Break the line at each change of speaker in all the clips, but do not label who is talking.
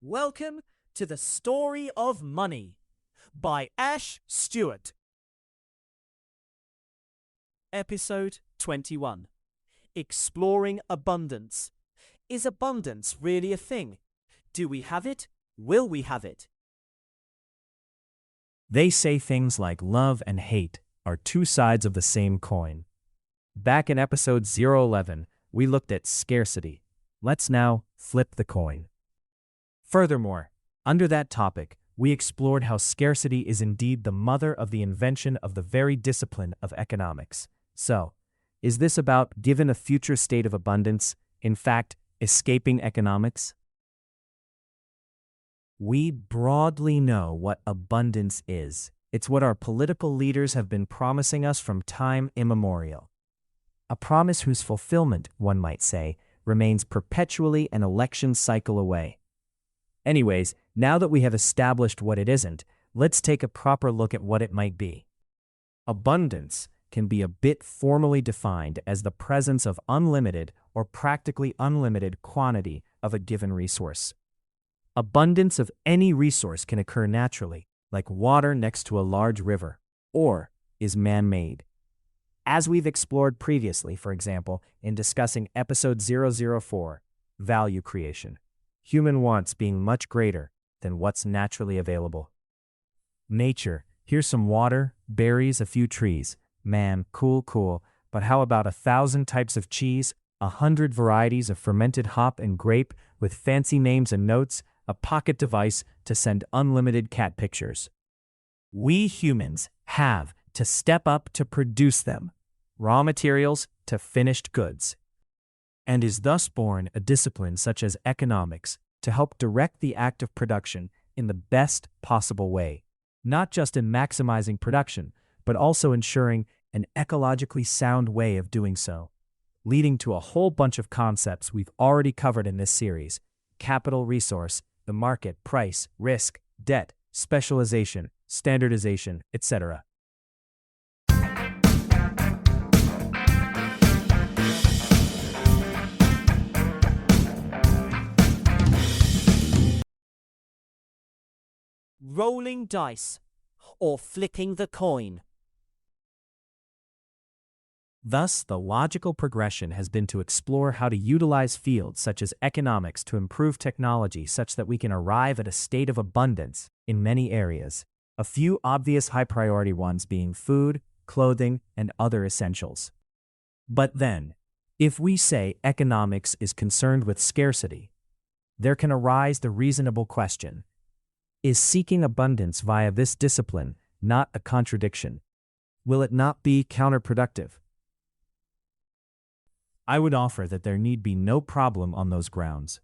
Welcome to the Story of Money by Ash Stewart. Episode 21. Exploring Abundance. Is abundance really a thing? Do we have it? Will we have it?
They say things like love and hate are two sides of the same coin. Back in episode 011, we looked at scarcity. Let's now flip the coin. Furthermore, under that topic, we explored how scarcity is indeed the mother of the invention of the very discipline of economics. So, is this about, given a future state of abundance, in fact, escaping economics? We broadly know what abundance is. It's what our political leaders have been promising us from time immemorial. A promise whose fulfillment, one might say, remains perpetually an election cycle away. Anyways, now that we have established what it isn't, let's take a proper look at what it might be. Abundance can be a bit formally defined as the presence of unlimited or practically unlimited quantity of a given resource. Abundance of any resource can occur naturally, like water next to a large river, or is man-made. As we've explored previously, for example, in discussing episode 004, value creation, human wants being much greater than what's naturally available. Nature, here's some water, berries, a few trees. Man, cool, but how about 1,000 types of cheese, 100 varieties of fermented hop and grape with fancy names and notes, a pocket device to send unlimited cat pictures? We humans have to step up to produce them, raw materials to finished goods. And is thus born a discipline such as economics to help direct the act of production in the best possible way, not just in maximizing production, but also ensuring an ecologically sound way of doing so, leading to a whole bunch of concepts we've already covered in this series: capital resource, the market, price, risk, debt, specialization, standardization, etc.
Rolling dice, or flipping the coin.
Thus, the logical progression has been to explore how to utilize fields such as economics to improve technology such that we can arrive at a state of abundance in many areas, a few obvious high-priority ones being food, clothing, and other essentials. But then, if we say economics is concerned with scarcity, there can arise the reasonable question: is seeking abundance via this discipline not a contradiction? Will it not be counterproductive? I would offer that there need be no problem on those grounds,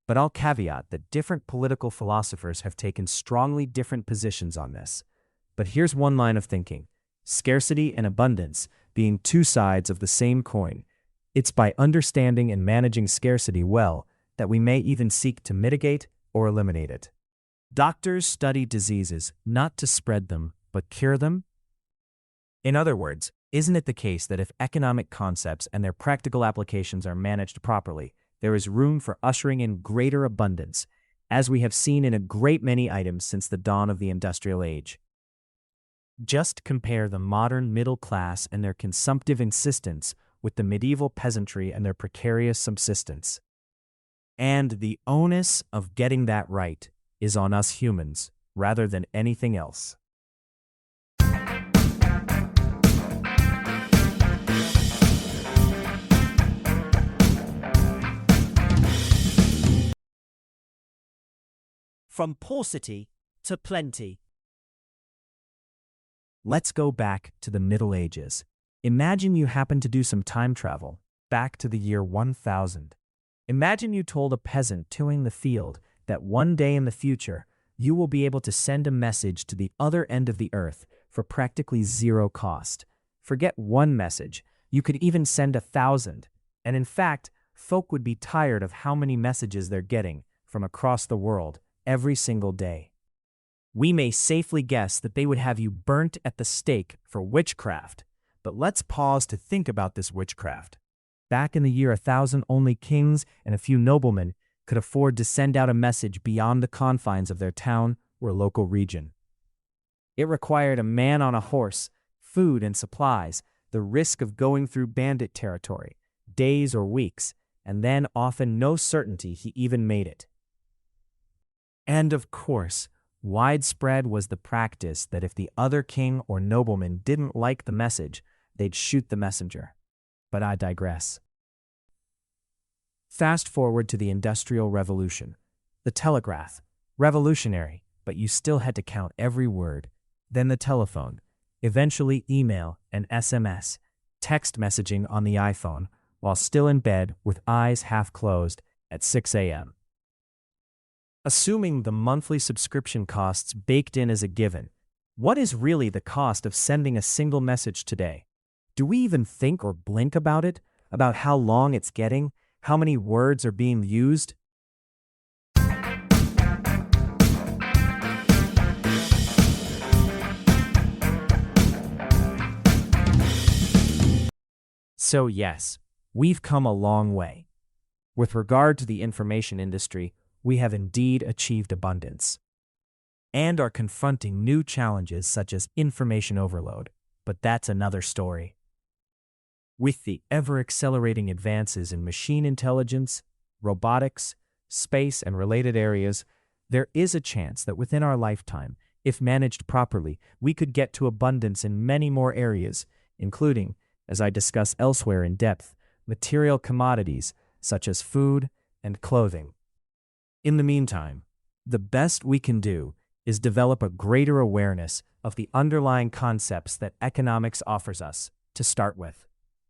but I'll caveat that different political philosophers have taken strongly different positions on this. But here's one line of thinking: scarcity and abundance being two sides of the same coin. It's by understanding and managing scarcity well that we may even seek to mitigate or eliminate it. Doctors study diseases not to spread them, but cure them. In other words, isn't it the case that if economic concepts and their practical applications are managed properly, there is room for ushering in greater abundance, as we have seen in a great many items since the dawn of the industrial age? Just compare the modern middle class and their consumptive insistence with the medieval peasantry and their precarious subsistence. And the onus of getting that right is on us humans, rather than anything else.
From paucity to plenty.
Let's go back to the Middle Ages. Imagine you happen to do some time travel, back to the year 1000. Imagine you told a peasant tilling the field that one day in the future, you will be able to send a message to the other end of the earth for practically zero cost. Forget one message, you could even send 1,000. And in fact, folk would be tired of how many messages they're getting from across the world every single day. We may safely guess that they would have you burnt at the stake for witchcraft. But let's pause to think about this witchcraft. Back in the year 1000, only kings and a few noblemen could afford to send out a message beyond the confines of their town or local region. It required a man on a horse, food and supplies, the risk of going through bandit territory, days or weeks, and then often no certainty he even made it. And of course, widespread was the practice that if the other king or nobleman didn't like the message, they'd shoot the messenger. But I digress. Fast forward to the Industrial Revolution. The telegraph, revolutionary, but you still had to count every word. Then the telephone, eventually email and SMS, text messaging on the iPhone, while still in bed with eyes half closed at 6 a.m. Assuming the monthly subscription costs baked in as a given, what is really the cost of sending a single message today? Do we even think or blink about it? About how long it's getting? How many words are being used? So yes, we've come a long way. With regard to the information industry, we have indeed achieved abundance and are confronting new challenges such as information overload, but that's another story. With the ever-accelerating advances in machine intelligence, robotics, space, and related areas, there is a chance that within our lifetime, if managed properly, we could get to abundance in many more areas, including, as I discuss elsewhere in depth, material commodities such as food and clothing. In the meantime, the best we can do is develop a greater awareness of the underlying concepts that economics offers us to start with.